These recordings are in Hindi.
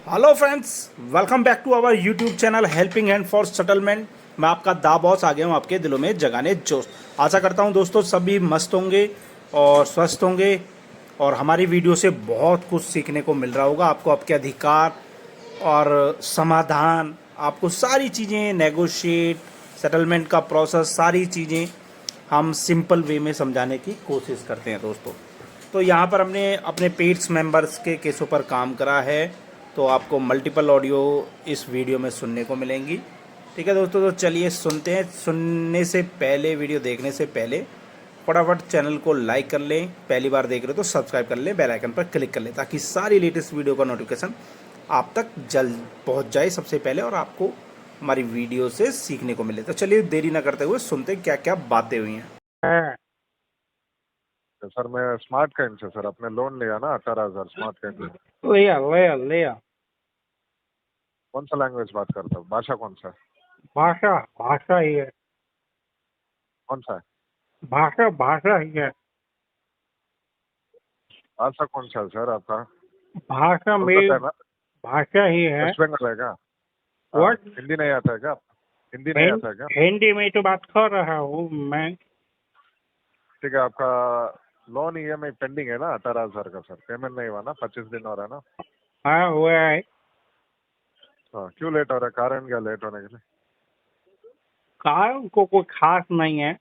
Hello friends, welcome back to our YouTube channel helping hand for settlement. मैं आपका दा बॉस आ गया हूँ आपके दिलों में जगाने जोश। आशा करता हूँ दोस्तों सभी मस्त होंगे और स्वस्थ होंगे और हमारी वीडियो से बहुत कुछ सीखने को मिल रहा होगा आपको। आपके अधिकार और समाधान, आपको सारी चीज़ें नेगोशिएट, सेटलमेंट का प्रोसेस, सारी चीज़ें हम सिंपल वे में समझाने की कोशिश करते हैं दोस्तों। तो यहाँ पर हमने अपने पेट्स मेंबर्स के केसों पर काम करा है, तो आपको मल्टीपल ऑडियो इस वीडियो में सुनने को मिलेंगी। ठीक है दोस्तों, तो चलिए सुनते हैं। सुनने से पहले, वीडियो देखने से पहले फटाफट चैनल को लाइक कर लें। पहली बार देख रहे हो तो सब्सक्राइब कर लें, बेल आइकन पर क्लिक कर लें ताकि सारी लेटेस्ट वीडियो का नोटिफिकेशन आप तक जल्द पहुंच जाए सबसे पहले और आपको हमारी वीडियो से सीखने को मिले। तो चलिए देरी ना करते हुए सुनते हैं क्या क्या बातें हुई हैं। हाँ, तो सर मैं स्मार्ट काइंड से सर अपने लोन लिया ना 18,000 स्मार्ट काइंड से। लिया लिया लिया। कौन सा लैंग्वेज बात करता हूँ, भाषा कौन सा है? भाषा भाषा ही है। कौन सा है? भाषा भाषा ही है। भाषा कौन सा है सर आपका? भाषा में कोलकाता है ना? भाषा ही है। वेस्ट बंगाल है क्या? हाँ, व्हाट? हिंदी नहीं आता है क्या? हिंदी नहीं आता है क्या? हिंदी में तो बात कर रहा हूँ मैं। ठीक है, आपका लोन EMI पेंडिंग है ना 18,000 का सर, पेमेंट नहीं हुआ ना, 25 दिन हो रहा है ना? हाँ हुआ है। हाँ, क्यों लेट हो रहा है? कारण क्या लेट होने के लिए? कारण को कोई खास नहीं है।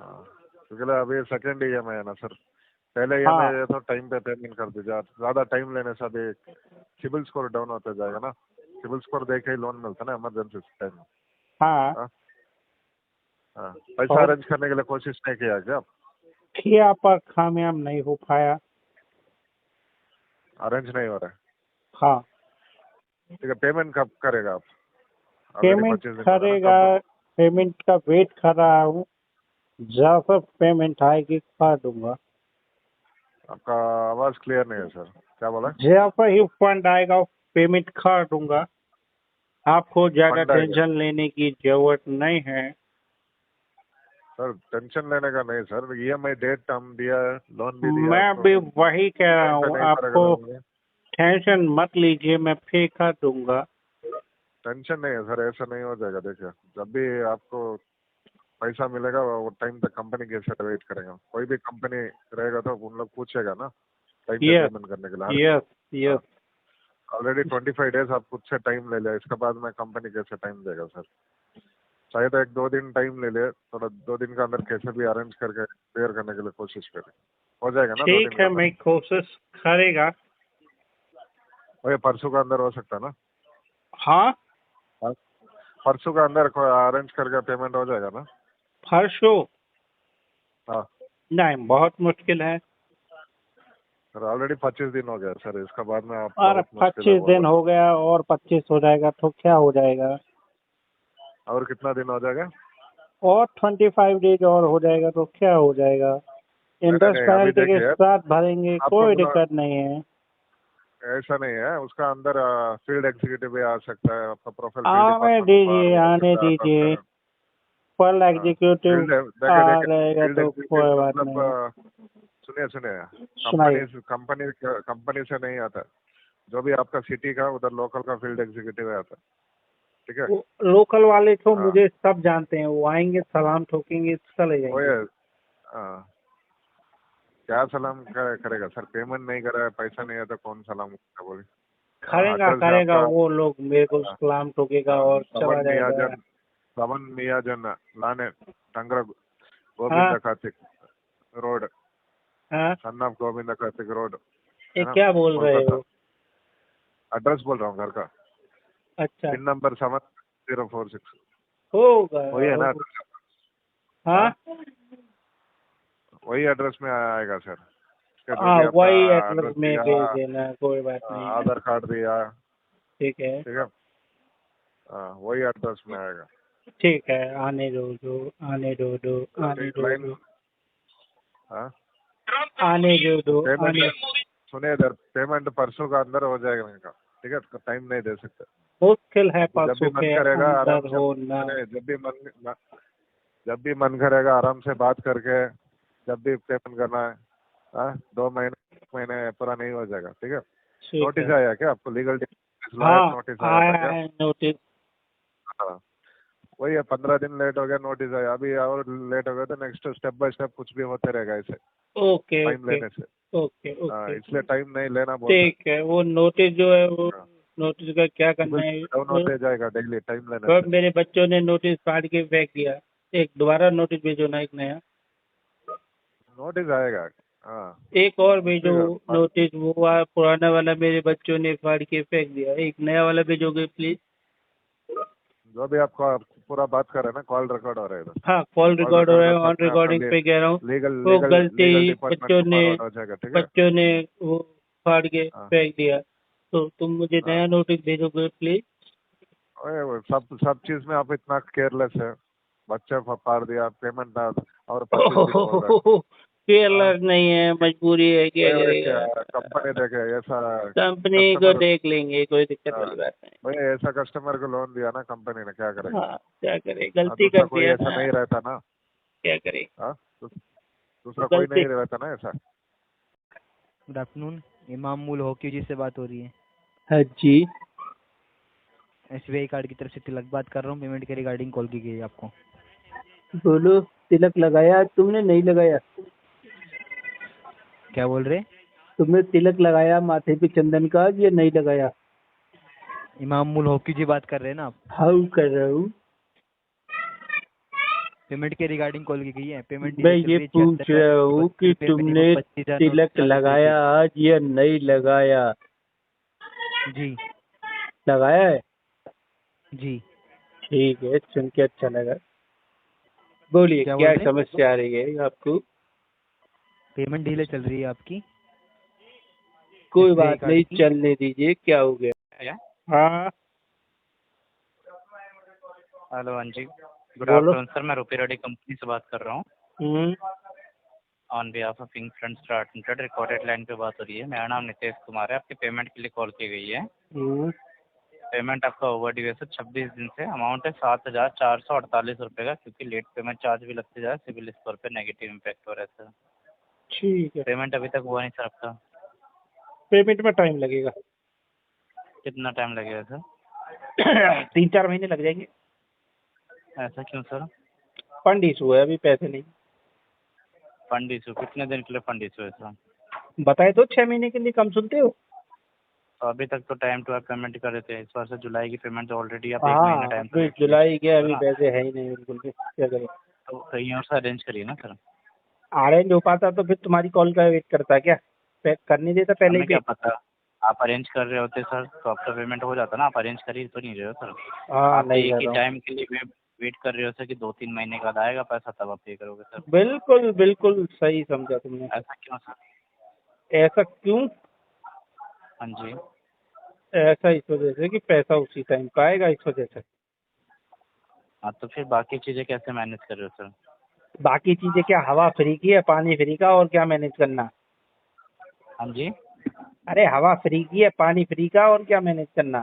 हाँ, क्योंकि अभी सेकेंड EMI है ना सर। पहले EMI हाँ है तो टाइम पे पेमेंट कर दीजिए। आप ज्यादा टाइम लेने से अभी सिबिल स्कोर डाउन होता जाएगा ना। सिबिल स्कोर देख के ही लोन मिलता है ना इमरजेंसी टाइम में। हाँ। हाँ? हाँ, पैसा और अरेंज करने के लिए कोशिश नहीं किया क्या आप? किया पर कामयाब नहीं हो पाया। अरेंज नहीं हो रहा है? हाँ। ठीक है, पेमेंट कब करेगा आप? ऑलरेडी पेमेंट 25 दिन हो रहा है ना, करेगा। कब? पेमेंट का वेट कर रहा हूँ। जब पेमेंट आएगी कर दूंगा। आपका आवाज क्लियर नहीं है सर, क्या बोला? जब ही फंड आएगा पेमेंट कर दूंगा। आपको ज्यादा फंड आएगा? टेंशन लेने की जरूरत नहीं है। सर टेंशन लेने का नहीं सर, EMI डेट हम दिया है, लोन भी दिया मैं आपको, भी वही कह रहा टाइम पे हूँ नहीं करेगा आपको। तो टेंशन मत लीजिए, मैं पे कर दूंगा। टेंशन नहीं है सर, ऐसा नहीं हो जाएगा। देखिए, जब भी आपको पैसा मिलेगा वो टाइम तक कंपनी कैसे वेट करेगा? कोई भी कंपनी रहेगा तो उन लोग पूछेगा ना टाइम पे यस पेमेंट करने के लिए। Yes yes. ऑलरेडी 25 डेज आप खुद से टाइम ले लिया, इसके बाद में कंपनी कैसे टाइम देगा सर? शायद 1-2 दिन टाइम ले ले, थोड़ा 2 दिन के अंदर कैसे भी अरेंज करके क्लियर करने के लिए कोशिश करें। हो जाएगा ना 2 दिन ठीक के है, अंदर? मैं कोशिश करेगा। और ये परसों का अंदर हो सकता है ना? हाँ। हाँ, परसों का अंदर अरेंज करके पेमेंट हो जाएगा ना? परसों? हाँ नहीं, बहुत मुश्किल है। सर, ऑलरेडी 25 दिन हो गया सर, इसके बाद में आप और बहुत मुश्किल है 25 बोल दिन रहे हो गया और 25 हो जाएगा तो क्या हो जाएगा? हैं। और कितना दिन हो जाएगा? और 25 डेज और हो जाएगा तो क्या हो जाएगा? नहीं नहीं इंटरेस्ट नहीं, अभी पेनल्टी के देखिए, साथ भरेंगे, आपको कोई बोला दिक्कत नहीं है। ऐसा नहीं है, उसका अंदर फील्ड एग्जीक्यूटिव भी आ सकता है, आपका प्रोफाइल फील्ड आने डिपार्टमेंट में बाहर दीजिए, हो आने सकता है दीजिए। आपका। फुल हाँ, एग्जीक्यूटिव फील्ड आ देखे देखे रहेगा फील्ड तो एग्जीक्यूटिव कोई बात मतलब नहीं। सुनिए सुनिए, सुनाइए। कंपनी कंपनी कंपनी से नहीं आता। जो भी आपका सिटी का उधर लोकल का फील्ड एग्जीक्यूटिव आता। ठीक है? लोकल वाले तो हाँ, मुझे सब जानते हैं, वो आएंगे सलाम ठोकेंगे चले वो जाएंगे। ये हाँ, क्या सलाम करेगा सर? पेमेंट नहीं करा है, पैसा नहीं है तो कौन सलाम करेगा बोले? हाँ, करेगा एड्रेस है करेगा, आपका। वो लोग मेरे को हाँ, सलाम ठोकेगा हाँ, और चला जाएगा। सवन मियाजन लाने टंगरा हाँ गोविंद कार्तिक रोड, हाँ। Son of Govind Kartik road, ये है ना, क्या बोल रहे कोलकाता। हो? एड्रेस बोल रहा हूँ घर का, अच्छा। Pin number 7046। होगा वही है ना होगा। address? हाँ, हाँ वही एड्रेस में आएगा सर। उसका जो हाँ, भी आपका वही एड्रेस एड्रेस में दिया, भेज देना, कोई बात नहीं है। आधार कार्ड दिया, ठीक है। ठीक है, हाँ, वही एड्रेस में आएगा। ठीक है, आने दो आने दो अभी आने दो लाइन, हाँ, आने दो पेमेंट आने। सुनिए इधर, पेमेंट परसों का अंदर हो जाएगा इनका। ठीक है, टाइम नहीं दे सकते। मुश्किल है आपको जब भी परसों मन के करेगा आराम अंदर से, होना। नहीं, जब भी मन करेगा आराम से बात करके जब भी पेमेंट करना है। हाँ, 2 महीने, 1 महीने पूरा नहीं हो जाएगा। ठीक है, ठीक नोटिस है। आया क्या आपको? लीगल लॉयर हाँ नोटिस आया था आया क्या? है नोटिस। हाँ, वही है, 15 दिन लेट हो गया, नोटिस आया, अभी और लेट हो गया तो नेक्स्ट स्टेप बाय स्टेप कुछ भी होते रहेगा ऐसे ओके टाइम ओके लेने से। ओके हाँ, ओके। इसलिए टाइम नहीं लेना बोलता। ठीक है, वो नोटिस जो है वो हाँ, नोटिस का क्या करना बिल है? डाउन होते जाएगा डेली टाइम लेने तो से। मेरे बच्चों ने नोटिस फाड़ के फेंक दिया, एक दोबारा नोटिस भेजो ना, एक नया। नोटिस आएगा। हाँ, एक और कुछ भेजो भी नोटिस, वो पुराना वाला मेरे बच्चों ने फाड़ के फेंक दिया, एक नया वाला भेजोगे प्लीज? जो भी आपको पूरा बात कर रहे हैं ना, कॉल रिकॉर्ड हो रहा है इधर। हाँ, कॉल कॉल रिकॉर्ड हो रिकॉर्ड रहा है, कर ऑन सकते हैं, आपका रिकॉर्डिंग पे कह रहा हूँ। लीगल वो लीगल लीगल गलती डिपार्टमेंट को फॉरवर्ड हो जाएगा, ठीक है। बच्चों ने वो फाड़ के हाँ फेंक दिया, तो तुम मुझे हाँ, नया नोटिस भेजोगे प्लीज? अरे वो सब सब चीज में आप इतना केयरलेस है। बच्चे फाड़ दिया, पेमेंट ना और 25 दिन बोल रहे हैं। हाँ, केयरलेस नहीं है, मजबूरी है, क्या वही क्या, करेगा। कंपनी देखे ऐसा कंपनी को कस्टमर। देख लेंगे, कोई दिक्कत हाँ, वाली बात नहीं। वही ऐसा कस्टमर को लोन दिया ना कंपनी ने, क्या करेगा। हाँ, क्या करे, हाँ, गलती दूसरा कर कोई दिया ऐसा ना, नहीं रहता ना। क्या करे, हाँ, दूसरा कोई गलती। नहीं रहता ना ऐसा। गुड आफ्टरनून, इमाम मूल हॉकी जी से बात हो रही है। हाँ जी, एसबीआई कार्ड की तरफ से तिलक बात कर रहा हूँ, पेमेंट के रिगार्डिंग कॉल की गई है आपको। बोलो। तिलक लगाया तुमने, नहीं लगाया? क्या बोल रहे? तुमने तिलक लगाया माथे पे चंदन का, या नहीं लगाया? इमाम मूल हॉकी जी बात कर रहे हैं ना आप? हाउ कर रहा हूँ। पेमेंट के रिगार्डिंग कॉल की गई है। पेमेंट मैं डिले चल ये रही है, पूछ रहा हूँ कि 76,032 रुपये, मिनिमम तुमने 25,000 नोट तिलक चालू लगाया आज या नहीं लगाया? जी लगाया है? जी। ठीक है, सुन के अच्छा लगा। बोलिए, क्या बोल क्या रहे? समस्या आ रही है आपको? पेमेंट डिले चल रही है आपकी कोई एसबीआई बात कार्ड नहीं, की। चलने दीजिए, क्या हो गया? क्या? हाँ हेलो, हाँ जी, गुड बोलो। Afternoon sir. मैं रुपी रेड्डी कंपनी से बात कर रहा हूँ। Hmm, on behalf of ink friend start limited, recorded line पे बात हो रही है। मेरा नाम नितेश कुमार है। आपकी पेमेंट के लिए कॉल की गई है। हम्म, पेमेंट आपका ओवर ड्यू है सर 26 दिन से। अमाउंट है 7,448 रुपये का, क्योंकि लेट पेमेंट चार्ज भी लगते जा रहा है, सिविल स्कोर पे नेगेटिव इम्पैक्ट हो रहा है सर। ठीक है। पेमेंट अभी तक हुआ नहीं सर आपका। पेमेंट में टाइम लगेगा। कितना टाइम लगेगा सर? 3-4 महीने लग जाएंगे। ऐसा क्यों सर? फंड इशू है, अभी पैसे नहीं। Fund issue? कितने दिन के लिए फंड इशू है सर? बताए तो 6 महीने के लिए, कम सुनते हो? तो अभी तक तो टाइम टू पेमेंट कर रहे थे। इस बार से जुलाई की पेमेंट ऑलरेडी आप 1 महीना हाँ, टाइम अभी जुलाई के, अभी पैसे है ही नहीं बिल्कुल भी, क्या करें। तो कहीं और से अरेंज करिए ना सर। अरेंज हो पाता तो फिर तुम्हारी कॉल का वेट करता क्या? करने देता पहले ही हमें क्या पे। पता, आप अरेंज कर रहे होते सर तो आपका पेमेंट हो जाता ना। आप अरेंज कर ही तो नहीं रहे हो सर। हाँ, आप तो नहीं एक कर ही रहा हूँ। टाइम के लिए वेट कर रहे हो सर कि 2-3 महीने के बाद आएगा पैसा, तब आप पे करोगे सर। बिल्कुल बिल्कुल सही समझा तुमने। ऐसा क्यों सर? ऐसा क्यों? हाँ जी। ऐसा इस वजह से कि पैसा उसी टाइम का आएगा, इस वजह से। हाँ, तो फिर बाकी चीज़ें कैसे मैनेज कर रहे हो सर? बाकी चीजें क्या, हवा फ्री की है, पानी फ्री का, और क्या मैनेज करना? हाँ जी। अरे हवा फ्री की है, पानी फ्री का, और क्या मैनेज करना?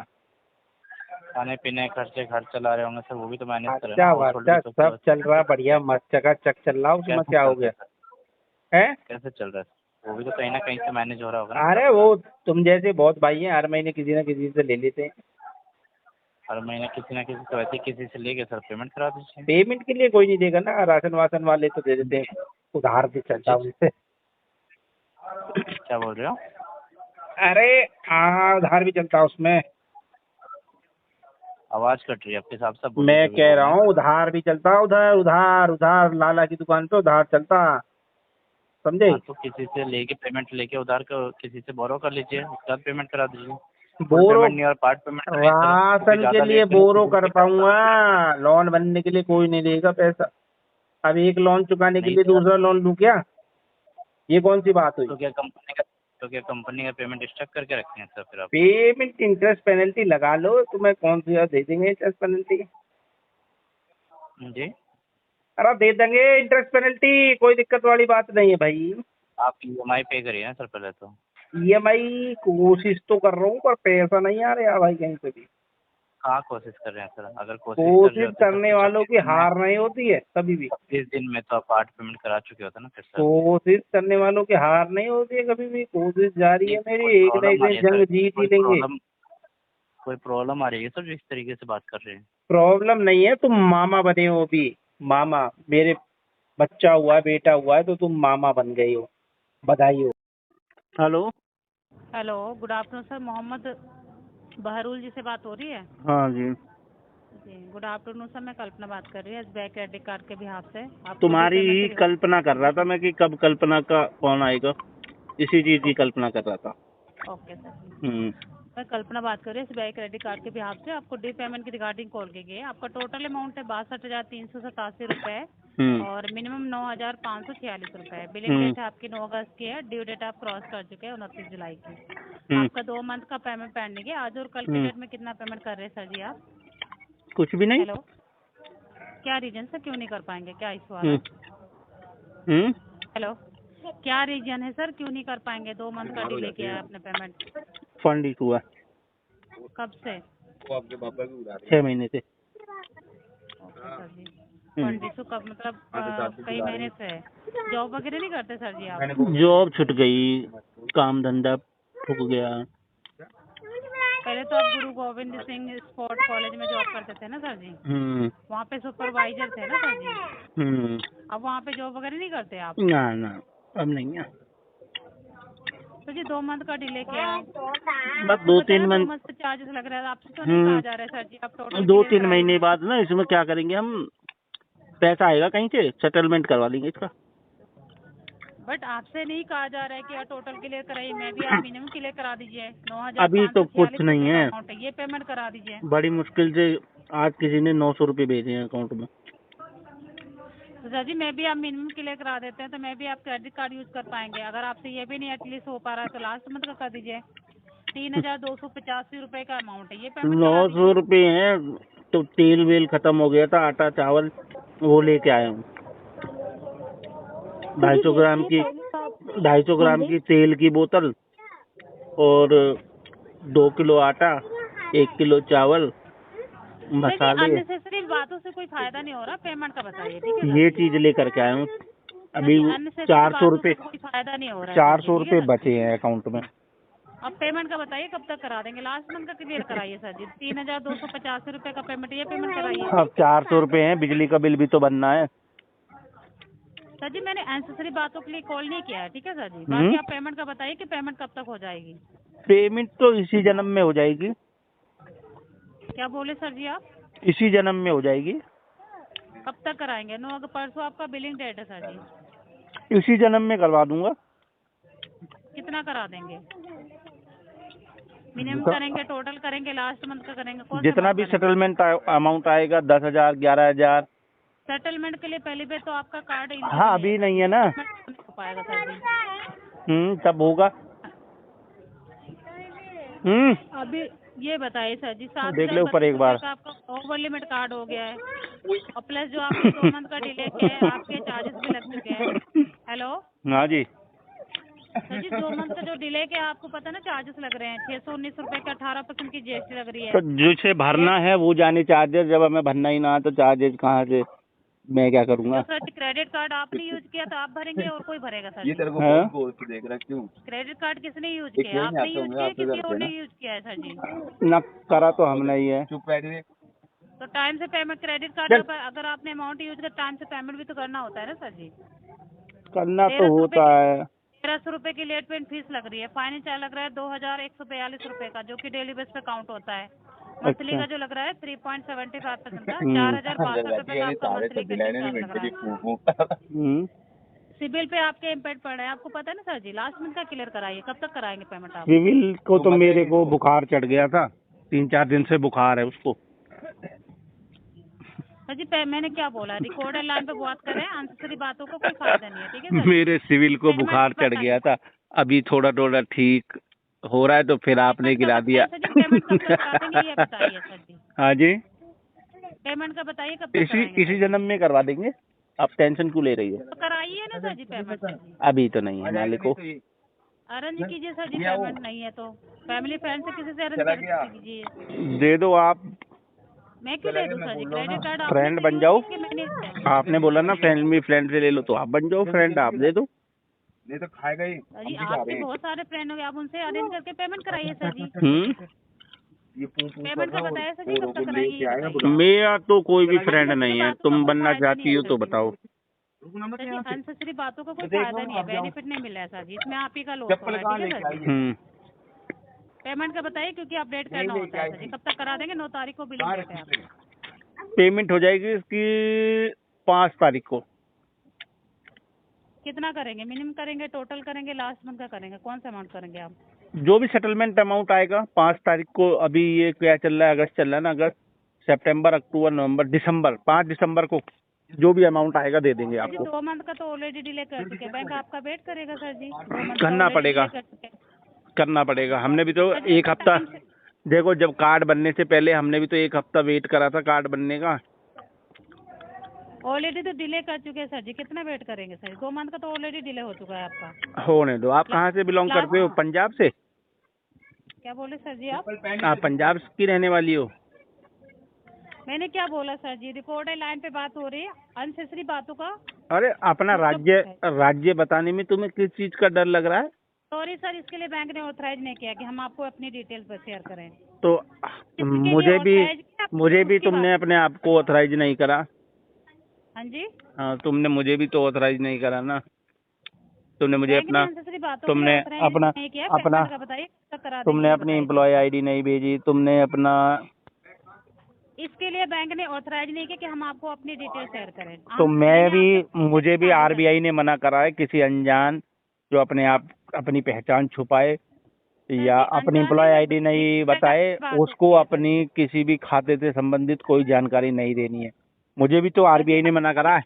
खाने पीने खर्चे घर चला रहे होंगे सर, वो भी तो मैनेज करें ना। खर्चा हाउस होल्ड भी वर्चा तो सब चल रहा बढ़िया, मस्त चकाचक चल रहा, उसमें कैसे क्या हो चल रहा गया है सर? है? कैसे चल रहा है सर? वो भी तो कहीं ना कहीं से मैनेज हो रहा होगा ना सर अरे आपका। वो तुम जैसे बहुत भाई हैं, हर महीने किसी ना किसी से ले लेते हैं। हर महीने किसी ना किसी, तो वैसे ही किसी से लेके सर पेमेंट करा दीजिए। पेमेंट के लिए कोई नहीं देगा ना, राशन वासन वाले तो दे देते हैं, उधार भी चलता जी, है उनसे। क्या बोल रहे हो? अरे हाँ, उधार भी चलता है उसमें। आवाज़ कट रही है आपके हिसाब से, बोलिए मैं जो भी कह रहा बोलना है। हूँ उधार भी चलता, उधर उधार उधार लाला की दुकान पे उधार चलता, समझे? हाँ, तो किसी से लेके पेमेंट लेके उधार का किसी से बोरो कर लीजिए, उसके बाद पेमेंट करा दीजिए। फुल बोरो पेमेंट नहीं और पार्ट पेमेंट कराइए सर, क्योंकि राशन के ज़्यादा लिए लेट करेंगे बोरो तो कर भी पैसा पाऊंगा, लोन बनने के लिए कोई नहीं देगा पैसा। अब एक लोन चुकाने के नहीं लिए देगा। दूसरा लोन लूँ क्या? ये कौन सी बात हुई? तो क्या कंपनी का पेमेंट स्टक करके रखे हैं सर फिर आप? पेमेंट इंटरेस्ट पेनल्टी लगा लो, तुम्हें कौन सी दे देंगे इंटरेस्ट पेनल्टी? जी। अरे दे देंगे इंटरेस्ट पेनल्टी, कोई दिक्कत वाली बात नहीं है भाई। आप EMI पे करिए ना सर पहले तो। EMI कोशिश तो कर रहा हूँ, पर पैसा नहीं आ रहा भाई कहीं से भी। कहाँ कोशिश कर रहे हैं सर? अगर कोशिश कर रहे कोशिश होते तो करने फिर वालों की 26 दिन में हार नहीं होती है कभी भी। 26 दिन में तो आप 8 पेमेंट करा चुके होते ना फिर सर। कोशिश करने वालों की हार नहीं होती है कभी भी। कोशिश जारी है मेरी, एक न एक दिन जंग जीत ही लेंगे। कोई प्रॉब्लम आ रही है सर जो इस तरीके से बात कर रहे हैं? प्रॉब्लम नहीं है, तुम मामा बने हो भी। मामा, मेरे बच्चा हुआ है, बेटा हुआ है, तो तुम मामा बन गई हो। बधाई हो। Hello. Hello, good afternoon sir. Mohammad Baharul ji से बात हो रही है? हाँ जी। जी, गुड आफ्टरनून सर। मैं कल्पना बात कर रही हूँ एसबीआई क्रेडिट कार्ड के बिहाफ से। आपको तुम्हारी पेमेंट ही के कल्पना कर रहा था मैं कि कब कल्पना का कौन आएगा, इसी चीज की कल्पना कर रहा था। Okay sir. मैं कल्पना बात कर रही हूँ एसबीआई क्रेडिट कार्ड के बिहाफ से। आपको डी पेमेंट की रिगार्डिंग कॉल की गई है। आपका टोटल अमाउंट है 62,387 रुपए और मिनिमम 9,546 रुपए। बिलिंग डेट आपकी 9 अगस्त की है। ड्यू डेट आप क्रॉस कर चुके हैं 29 जुलाई की। आपका 2 मंथ का पेमेंट पेंडिंग है। आज और कल की डेट में कितना पेमेंट कर रहे हैं सर जी आप? कुछ भी नहीं। हेलो, क्या रीजन से क्यों नहीं कर पाएंगे? क्या इशू आ रहा है? हेलो, क्या रीजन है सर, क्यों नहीं कर पाएंगे? 2 मंथ का डिले किया है आपने पेमेंट। फंड इशू हुआ कब से? 6 महीने से। ओके सर जी। फंड इशू कब, मतलब कई महीने से है। जॉब वगैरह नहीं करते सर जी आप? जॉब छूट गई, काम धंधा ठुक गया। पहले तो आप गुरु गोविंद सिंह स्पोर्ट कॉलेज में जॉब करते थे ना सर जी? वहाँ पे सुपरवाइजर थे ना सर जी? अब वहाँ पे जॉब वगैरह नहीं करते आप? ना अब नहीं है। तो जी 2 मंथ का डिले किया। बस 2-3 2 मंथ, मंथ से चार्जेस लग रहा है आपसे, तो नहीं कहा जा रहा है सर जी? आप टोटल 2-3 महीने बाद ना इसमें क्या करेंगे हम, पैसा आएगा कहीं से सेटलमेंट करवा लेंगे इसका। बट आपसे नहीं कहा जा रहा है कि आप टोटल क्लियर कराइए। मैं भी आप मिनिमम क्लियर करा दीजिए। 9,546 अभी तो कुछ नहीं है। अमाउंट है, ये पेमेंट करा दीजिए। बड़ी मुश्किल से आज किसी ने 900 रुपये भेजे हैं अकाउंट में। तो सर जी मैं भी आप मिनिमम क्लियर करा देते हैं तो मैं भी आप क्रेडिट कार्ड यूज कर पाएंगे। अगर आपसे ये भी नहीं एटलीस्ट हो पा रहा है तो लास्ट मंथ का कर दीजिए। 3,285 रुपए का अमाउंट है, ये पेमेंट करा 900 दीजिए। रुपये हैं तो तेल वेल खत्म हो गया था, आटा चावल वो लेके आया हूँ। 250 ग्राम की तेल की बोतल और 2 किलो आटा, 1 किलो चावल, मसाले। अननेसेसरी बातों से कोई फायदा नहीं हो रहा, पेमेंट का बताइए ठीक है? ये चीज लेकर के आया हूँ। अभी 400 रुपये, कोई फायदा नहीं हो रहा है। 400 रुपये बचे हैं अकाउंट में। अब पेमेंट का बताइए कब तक करा देंगे? लास्ट मंथ का क्लियर कराइए सर जी। 3,285 रुपए का पेमेंट, ये पेमेंट कराइए। अब 400 रुपये हैं, बिजली का बिल भी तो बनना है। सर जी मैंने अननेसेसरी बातों के लिए कॉल नहीं किया है, ठीक है सर जी? बाकी आप पेमेंट का बताइए कि पेमेंट कब तक हो जाएगी? पेमेंट तो इसी जन्म में हो जाएगी। क्या बोले सर जी आप? इसी जन्म में हो जाएगी। कब तक कराएंगे? 9 अगस्त, परसों आपका बिलिंग डेट है सर जी। इसी जन्म में करवा दूंगा। कितना करा देंगे? मिनिमम करेंगे, टोटल करेंगे, लास्ट मंथ का करेंगे? कौन सा जितना month भी करेंगे? सेटलमेंट अमाउंट आएगा, 10,000, 11,000। सेटलमेंट के लिए पहले पे तो आपका कार्ड हाँ अभी नहीं है ना। हो पाएगा सर जी। तब होगा। अभी ये बताइए सर जी, 7 देख ले ऊपर एक बार। आपका ओवर लिमिट कार्ड हो गया है और प्लस जो आपने 2 मंथ का डिले किया है, आपके चार्जेस भी लग चुके हैं। हेलो हाँ जी। सर जी 2 मंथ का जो डिले किया आपको पता ना चार्जेस लग रहे हैं 619 रुपए का, 18% की जीएसटी लग रही है। तो जिसे भरना है वो जाने चार्जेस, जब हमें भरना ही ना तो चार्जेस कहाँ से, मैं क्या करूँगा? सर जी क्रेडिट कार्ड आपने यूज किया तो आप भरेंगे और कोई भरेगा सर जी? देख रहा क्यों? क्रेडिट कार्ड किसने यूज किया? आपने यूज किया, किसी और ने यूज किया है सर जी? ना करा तो हमने ही है। तो टाइम से पेमेंट, क्रेडिट कार्ड अगर आपने अमाउंट यूज कर टाइम से पेमेंट भी तो करना होता है ना सर जी? करना तो होता है। 1300 रुपए की लेट पेमेंट फीस लग रही है। फाइनेंस चार्ज लग रहा है 2,142 रुपए का, जो कि डेली बेस पे काउंट होता है। मंथली का जो लग रहा है 3.75% का, 4,500 रुपए का आपका मंथली का चार्ज लग रहा है। सिबिल पे आपके इम्पैक्ट पड़ रहा है, आपको पता है ना सर जी? लास्ट मंथ का क्लियर कराइए। कब तक कराएंगे पेमेंट आप? सिविल को तो मेरे को बुखार चढ़ गया था, 3-4 दिन से बुखार है उसको। सर जी मैंने क्या बोला? रिकॉर्डर लाइन पे बात करें, अननेसेसरी बातों को कोई फायदा नहीं है, ठीक है सर? मेरे सिविल को बुखार चढ़ गया था, अभी थोड़ा थोड़ा ठीक हो रहा है तो फिर आपने गिरा दिया। सर जी पेमेंट कब तक करा देंगे ये बताइए सर जी? हाँ जी, पेमेंट का बताइए कब तक कराएंगे? इसी जन्म में करवा देंगे। आप टेंशन क्यों ले रही है? तो कराइए ना सर जी पेमेंट सर जी। अभी तो नहीं है मालिक को। अरेंज कीजिए सर जी, पेमेंट नहीं है तो फैमिली फ्रेंड से किसी से अरेंज कीजिए। दे दो आप, मैं क्यों दे दूँ सर जी क्रेडिट कार्ड? फ्रेंड बन जाओ। मैंने आपने बोला ना फ्रेंड से ले लो, तो आप बन जाओ फ्रेंड, आप दे दो। सर जी आपके बहुत सारे फ्रेंड होंगे, आप उनसे अरेंज करके पेमेंट कराइए सर जी। पेमेंट का बताया सर जी कब तक कराएंगे ये बताइए। मेरा तो कोई भी फ्रेंड नहीं है, तुम बनना चाहती हो तो बताओ। सर जी अननेसेसरी बातों का कोई फायदा नहीं है, बेनिफिट नहीं मिला है सर जी, इसमें आप ही का लॉस हो रहा है, ठीक है सर जी। पेमेंट का बताइए क्योंकि अपडेट करना होता है सर जी, कब तक करा देंगे? 9 तारीख को बिलिंग डेट है आपकी। पेमेंट हो जाएगी इसकी 5 तारीख को। कितना करेंगे? मिनिमम करेंगे, टोटल करेंगे, लास्ट मंथ का करेंगे, कौन सा अमाउंट करेंगे आप? जो भी सेटलमेंट अमाउंट आएगा 5 तारीख को। अभी ये क्या चल रहा है, अगस्त चल रहा है ना, अगस्त सितंबर अक्टूबर नवंबर दिसंबर, 5 दिसंबर को जो भी अमाउंट आएगा दे देंगे सर जी आपको। 2 मंथ का तो ऑलरेडी डिले कर चुके हैं, बैंक आपका वेट करेगा सर जी। 2 मंथ करना पड़ेगा, करना पड़ेगा। हमने भी तो एक हफ्ता, देखो जब कार्ड बनने से पहले हमने भी तो 1 हफ्ता वेट करा था कार्ड बनने का। ऑलरेडी तो डिले कर चुके हैं सर जी, कितना वेट करेंगे सर? 2 मंथ का तो ऑलरेडी डिले हो चुका है आपका। होने दो। आप कहाँ से बिलोंग करते हो? पंजाब से? क्या बोले सर जी आप पंजाब की रहने वाली हो? मैंने क्या बोला सर जी? रिकॉर्ड लाइन पे बात हो रही है, अननेसेसरी बातों का। अरे अपना राज्य बताने में तुम्हें किस चीज का डर लग रहा है? सॉरी सर, इसके लिए बैंक ने ऑथराइज नहीं किया कि हम आपको अपनी डिटेल्स पर शेयर करें। तो मुझे भी तुमने अपने आप को ऑथराइज नहीं करा। हाँ जी, हाँ, तुमने मुझे भी तो ऑथराइज नहीं करा ना। तुमने मुझे अपना तुमने अपनी एम्प्लॉय आईडी नहीं भेजी, तुमने अपना, इसके लिए बैंक ने ऑथराइज नहीं किया कि हम आपको अपनी डिटेल शेयर करें। तो मुझे भी आरबीआई ने मना करा है, किसी अनजान जो अपने आप अपनी पहचान छुपाए या अपनी एम्प्लॉय आईडी नहीं बताए, उसको अपनी किसी भी खाते से संबंधित कोई जानकारी नहीं देनी है। मुझे भी तो आरबीआई ने मना करा है।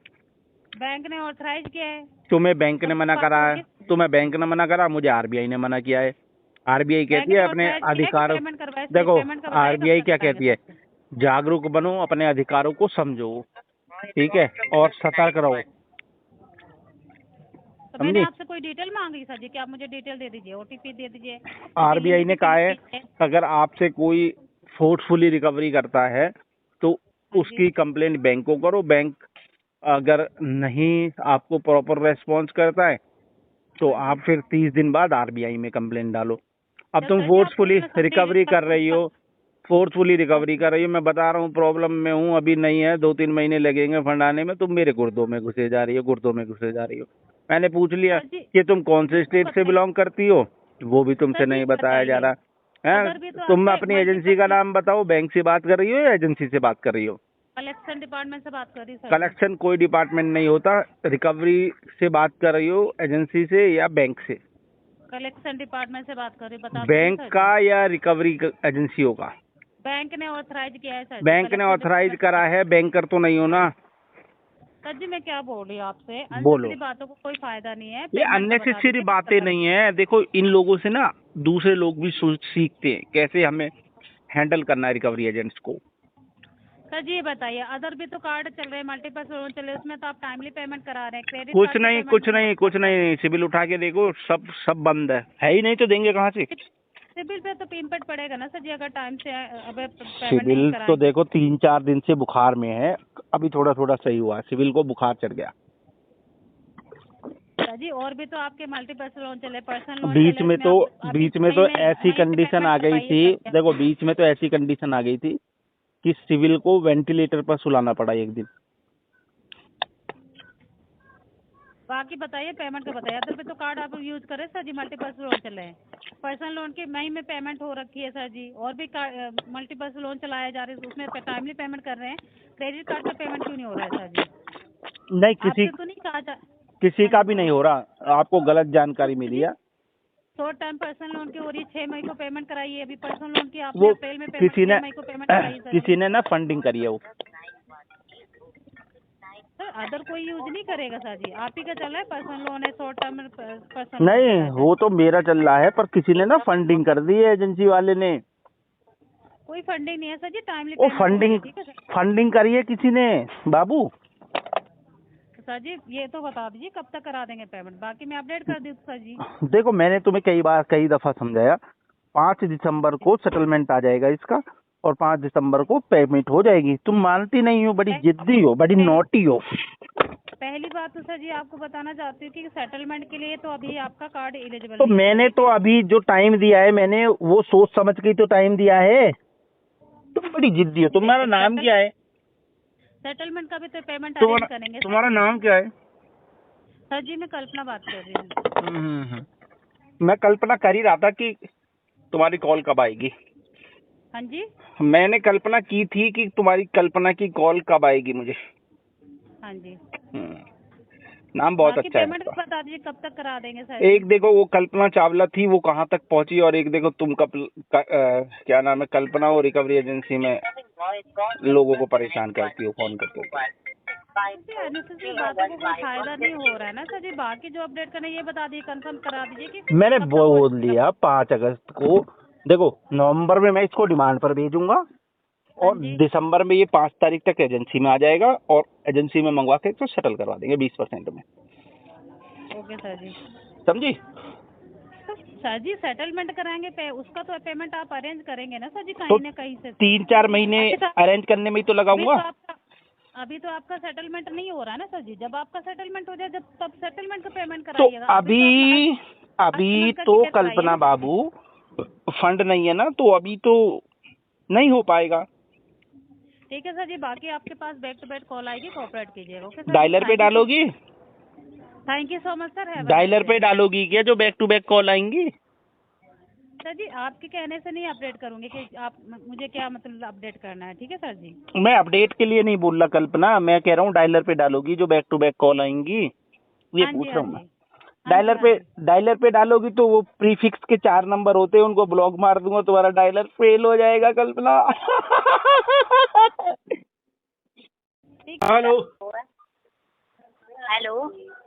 बैंक ने ऑथराइज किया है। तुम्हें बैंक ने मना करा है, तुम्हें बैंक ने मना करा, मुझे आरबीआई ने मना किया है। आरबीआई कहती है अपने अधिकार, देखो आरबीआई क्या कहती है, जागरूक बनो, अपने अधिकारों को समझो, ठीक है, और सतर्क रहो। तो मैंने आपसे कोई डिटेल मांगी सर जी कि आप मुझे डिटेल दे दीजिए, ओटीपी दे दीजिए। आरबीआई ने कहा है अगर आपसे कोई फोर्सफुली रिकवरी करता है तो उसकी कंप्लेंट बैंक को करो। बैंक अगर नहीं आपको प्रॉपर रेस्पॉन्स करता है तो आप फिर 30 दिन बाद आरबीआई में कंप्लेंट डालो। अब तुम फोर्सफुली रिकवरी कर रही हो, मैं बता रहा हूँ प्रॉब्लम में हूँ, अभी नहीं है, 2-3 महीने लगेंगे फंड आने में, तुम मेरे गुर्दों में घुसे जा रही हो। मैंने पूछ लिया कि तुम कौन से स्टेट से बिलोंग करती हो, वो भी तुमसे नहीं बताया जा रहा है। तुम अपनी एजेंसी का नाम बताओ, बैंक से बात कर रही हो या एजेंसी से बात कर रही हो? कलेक्शन डिपार्टमेंट से बात कर रही हूँ। कलेक्शन कोई डिपार्टमेंट नहीं होता, रिकवरी से बात कर रही हो एजेंसी से या बैंक से? कलेक्शन डिपार्टमेंट से बात कर रही हूँ। बैंक का या रिकवरी एजेंसी होगा? बैंक ने ऑथराइज किया है सर। बैंक ने ऑथराइज करा है, बैंकर तो नहीं हो ना। सर जी मैं क्या बोल रही हूँ आपसे, बोलो। अननेसेसरी बातों को कोई फायदा नहीं है। ये अननेसेसरी बातें नहीं है। देखो इन लोगों से ना दूसरे लोग भी सीखते हैं कैसे हमें हैंडल करना है रिकवरी एजेंट्स को। सर जी ये बताइए, अदर भी तो कार्ड चल रहे हैं, मल्टीपल लोन चल रहे हैं, उसमें तो आप टाइमली पेमेंट करा रहे हैं। क्रेडिट कुछ नहीं, सिविल उठा के देखो, सब बंद है ही नहीं, तो देंगे कहाँ से? सिविल पे तो इम्पैक्ट पड़ेगा ना सर जी, अगर टाइम से अबे सिविल तो देखो 3-4 दिन से बुखार में है, अभी थोड़ा सही हुआ, सिविल को बुखार चढ़ गया। सर जी और भी तो आपके मल्टीपर्सनल लोन चले, पर्सनल लोन बीच में तो ऐसी कंडीशन आ गई थी, देखो बीच में तो ऐसी कंडीशन आ गई थी कि सिविल को वेंटिलेटर पर सुलाना पड़ा एक दिन। बाकी बताइए पेमेंट का बताइए। अदर पे तो कार्ड आप यूज करें सर जी, मल्टीपर्सनल लोन चले हैं, पर्सनल लोन की मई में पेमेंट हो रखी है सर जी, और भी मल्टीपर्सनल लोन चलाए जा रहे हैं, उसमें टाइमली पेमेंट कर रहे हैं। क्रेडिट कार्ड का पेमेंट क्यों नहीं हो रहा है सर जी? नहीं, किसी का भी नहीं हो रहा, आपको गलत जानकारी मिली है। शॉर्ट टाइम पर्सनल लोन की हो रही है, 6 मई को पेमेंट कराई है। अभी पर्सनल लोन की वो अप्रैल में पेमेंट, 6 मई को पेमेंट कराई है। किसी ने ना फंडिंग करी है वो। सर अदर कोई यूज नहीं करेगा सर जी, आप ही का चल रहा है पर्सनल लोन है, शॉर्ट टर्म पर्सनल। नहीं, वो तो मेरा चल रहा है, पर किसी ने ना फंडिंग कर दी है, एजेंसी वाले ने। कोई फंडिंग नहीं है सर जी, टाइमली वो फंडिंग करी है किसी ने बाबू। सर जी ये तो बता दीजिए कब तक करा देंगे पेमेंट, बाकी मैं अपडेट कर दूँ सर जी। देखो मैंने तुम्हें कई दफा समझाया, 5 दिसंबर को सेटलमेंट आ जाएगा इसका, और 5 दिसंबर को पेमेंट हो जाएगी। तुम मानती नहीं हो, बड़ी जिद्दी हो, बड़ी नॉटी हो। पहली बात तो सर जी आपको बताना चाहती हूँ कि सेटलमेंट के लिए तो अभी आपका कार्ड एलिजिबल तो नहीं है। मैंने तो अभी जो टाइम दिया है, मैंने वो सोच समझ के तो टाइम दिया है। तुम बड़ी जिद्दी हो। तुम्हारा नाम क्या है? सेटलमेंट का भी तो पेमेंट अरेंज करेंगे सर। तुम्हारा नाम क्या है? सर जी मैं कल्पना बात कर रही हूँ। मैं कल्पना कर ही रहा था कि तुम्हारी कॉल कब आएगी। हाँ जी। मैंने कल्पना की थी कि तुम्हारी कल्पना की कॉल कब आएगी मुझे। हाँ जी। नाम बहुत बाकी अच्छा है पेमेंट उसका। बता दीजिए कब तक करा देंगे सर। एक देखो वो कल्पना चावला थी, वो कहाँ तक पहुंची, और एक देखो तुम क्या नाम है, कल्पना, वो रिकवरी एजेंसी में लोगों को परेशान करती हो फोन करके। अननेसेसरी बातों को कोई फायदा नहीं हो रहा है ना सर जी। बाकी जो अपडेट करना है ये बता दीजिए, कंफर्म करा दीजिए कि मैंने कब तक बोल दिया 5 अगस्त को। देखो नवंबर में मैं इसको डिमांड पर भेजूंगा और जी। दिसंबर में ये 5 तारीख तक एजेंसी में आ जाएगा और एजेंसी में मंगवा के तो सेटल करवा देंगे 20% में। ओके सर जी। समझी? तो सर जी सेटलमेंट कराएंगे उसका तो पेमेंट आप अरेंज करेंगे ना सर जी, तो कहीं ना कहीं से। 3-4 महीने अरेंज करने में ही तो लगाऊंगा। अभी तो आपका सेटलमेंट नहीं हो रहा ना सर जी। जब आपका सेटलमेंट हो जाए जब तब सेटलमेंट का पेमेंट तो कराइएगा। अभी तो कल्पना बाबू फंड नहीं है ना, तो अभी तो नहीं हो पाएगा। ठीक है सर जी। बाकी आपके पास बैक टू बैक कॉल आएगी, कोऑपरेट कीजिएगा। Okay sir. डायलर पे डालोगी? Thank you so much sir. Dialer पे डालोगी क्या जो बैक टू बैक कॉल आएंगी? सर जी आपके कहने से नहीं अपडेट करूंगी कि आप मुझे क्या मतलब अपडेट करना है। ठीक है सर जी। मैं अपडेट के लिए नहीं बोल रहा कल्पना, मैं कह रहा हूँ डायलर पे डालोगी जो बैक टू बैक कॉल आएंगी, ये पूछ रहा हूँ मैं। डायलर पे डालोगी तो वो प्रीफिक्स के 4 नंबर होते हैं, उनको ब्लॉक मार दूंगा, तुम्हारा डायलर फेल हो जाएगा कल्पना। हेलो। हेलो।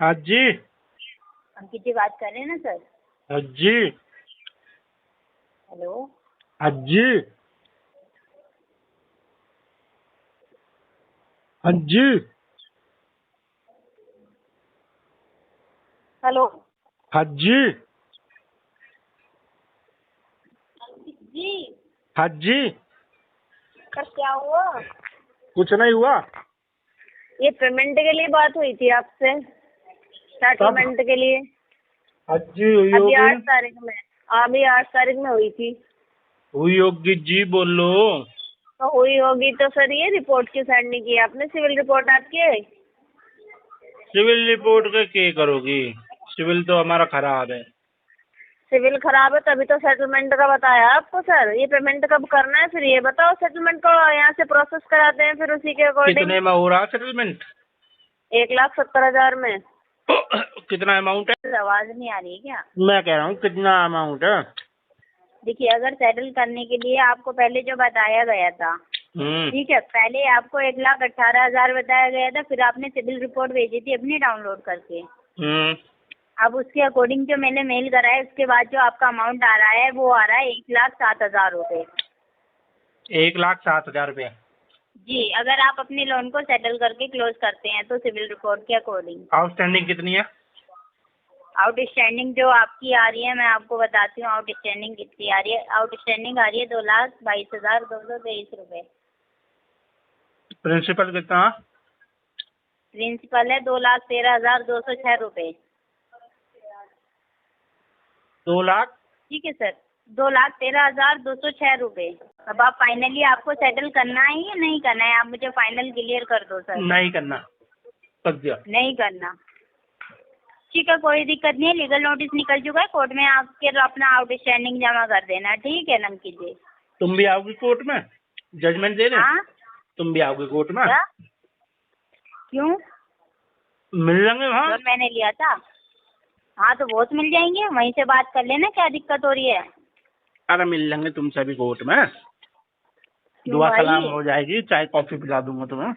हाँ जी। अंकित जी बात कर रहे हैं ना सर? हाँ जी। हेलो। हाँ जी। हाँ जी। हेलो। हाँ जी। अंकित जी। हाँ जी। सर क्या हुआ? कुछ नहीं हुआ। ये पेमेंट के लिए बात हुई थी आपसे, सेटलमेंट के लिए। हाँ जी हुई अभी होगी। 8 तारीख में, अभी 8 तारीख में हुई थी। हुई होगी जी, बोलो। तो हुई होगी तो सर ये रिपोर्ट क्यों सेंड नहीं की आपने? सिविल रिपोर्ट आपकी है? सिविल रिपोर्ट का क्या करोगी? सिविल तो हमारा खराब है। सिविल खराब है तभी तो सेटलमेंट का बताया आपको सर। ये पेमेंट कब करना है फिर ये बताओ। सेटलमेंट को यहाँ से प्रोसेस कराते हैं फिर उसी के अकॉर्डिंग। कितने में हो रहा सेटलमेंट? 1,70,000 में। कितना अमाउंट है? आवाज नहीं आ रही है क्या? मैं कह रहा हूँ कितना अमाउंट है? देखिए अगर सेटल करने के लिए आपको पहले जो बताया गया था, ठीक है, पहले आपको 1,18,000 बताया गया था, फिर आपने सिविल रिपोर्ट भेजी थी अपनी डाउनलोड करके। अब उसके अकॉर्डिंग जो मैंने मेल करा है उसके बाद जो आपका अमाउंट आ रहा है वो आ रहा है 1,07,000 रुपये। 1,07,000 रुपये? जी। अगर आप अपने लोन को सेटल करके क्लोज करते हैं तो सिविल रिपोर्ट के अकॉर्डिंग। आउटस्टैंडिंग कितनी है? आउटस्टैंडिंग जो आपकी आ रही है मैं आपको बताती हूँ आउटस्टैंडिंग कितनी आ रही है। आउटस्टैंडिंग आ रही है 2,22,223 रुपये। प्रिंसिपल कितना? प्रिंसिपल है 2,13,206 रुपये। 2 लाख? ठीक है सर, 2,13,206 रुपये। अब आप फाइनली आपको सेटल करना है या नहीं करना है? आप मुझे फाइनल क्लियर कर दो सर। नहीं करना। तक दिया। नहीं करना। ठीक है, कोई दिक्कत नहीं है। लीगल नोटिस निकल चुका है, कोर्ट में आके अपना आउटस्टैंडिंग जमा कर देना। ठीक है नमकीन जी। तुम भी आओगी कोर्ट में जजमेंट देने? हाँ। तुम भी आओगे कोर्ट में? क्या? क्यों? मिल लेंगे वहाँ। लोन मैंने लिया था। हाँ तो वो तो मिल जाएंगे, वहीं से बात कर लेना क्या दिक्कत हो रही है। अरे मिल लेंगे तुमसे भी कोर्ट में। क्यों दुआ भाई? सलाम हो जाएगी, चाय कॉफी पिला दूंगा तुम्हें।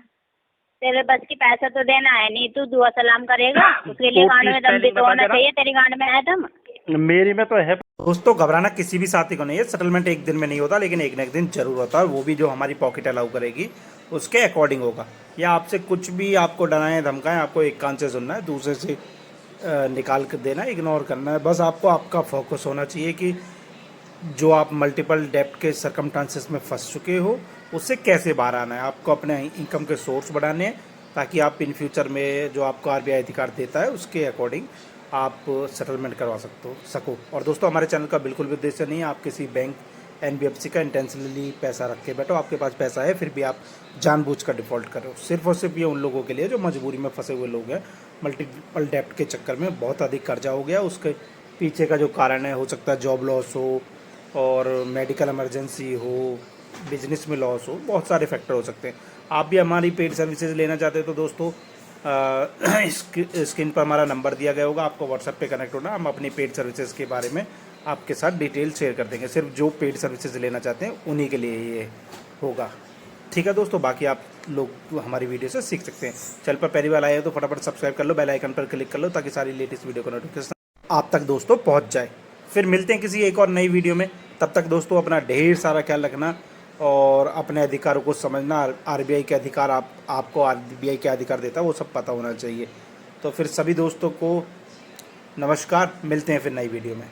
तेरे बस की पैसा तो देना है नहीं, तू दुआ सलाम करेगा? उसके लिए गांड में दम भी तो होना चाहिए। तेरी गांड में है दम? मेरी में तो है। दोस्तों घबराना किसी भी साथी को नहीं है। सेटलमेंट एक दिन में नहीं होता, लेकिन एक न एक दिन जरूर होता है। वो भी जो हमारी पॉकेट अलाउ करेगी उसके अकॉर्डिंग होगा। या आपसे कुछ भी आपको डराएं धमकाएं, आपको एक कान से सुनना है, दूसरे से निकाल कर देना, इग्नोर करना है। बस आपको आपका फोकस होना चाहिए कि जो आप मल्टीपल डेप्ट के सरकमस्टांसेस में फंस चुके हो उससे कैसे बाहर आना है। आपको अपने इनकम के सोर्स बढ़ाने हैं ताकि आप इन फ्यूचर में जो आपको आरबीआई अधिकार देता है उसके अकॉर्डिंग आप सेटलमेंट करवा सको। और दोस्तों हमारे चैनल का बिल्कुल भी उद्देश्य नहीं है आप किसी बैंक एनबीएफसी का इंटेंशनली पैसा रख के बैठो। आपके पास पैसा है फिर भी आप जानबूझकर डिफ़ॉल्ट करो। सिर्फ और सिर्फ ये उन लोगों के लिए जो मजबूरी में फंसे हुए लोग हैं, मल्टीपल डेप्ट के चक्कर में बहुत अधिक कर्जा हो गया। उसके पीछे का जो कारण है, हो सकता है जॉब लॉस हो और मेडिकल इमरजेंसी हो, बिजनेस में लॉस हो, बहुत सारे फैक्टर हो सकते हैं। आप भी हमारी पेड सर्विसेज लेना चाहते हो तो दोस्तों स्क्रीन पर हमारा नंबर दिया गया होगा, आपको व्हाट्सएप पे कनेक्ट होना। हम अपनी पेड सर्विसेज के बारे में आपके साथ डिटेल शेयर कर देंगे। सिर्फ जो पेड सर्विसेज लेना चाहते हैं उन्हीं के लिए ये होगा। ठीक है दोस्तों, बाकी आप लोग हमारी वीडियो से सीख सकते हैं। चैनल पर पहली बार आए हो तो फटाफट सब्सक्राइब कर लो, बेल आइकन पर क्लिक कर लो ताकि सारी लेटेस्ट वीडियो का नोटिफिकेशन आप तक दोस्तों पहुंच जाए। फिर मिलते हैं किसी एक और नई वीडियो में। तब तक दोस्तों अपना ढेर सारा ख्याल रखना और अपने अधिकारों को समझना। आरबीआई के अधिकार आपको आरबीआई क्या अधिकार देता है वो सब पता होना चाहिए। तो फिर सभी दोस्तों को नमस्कार, मिलते हैं फिर नई वीडियो में।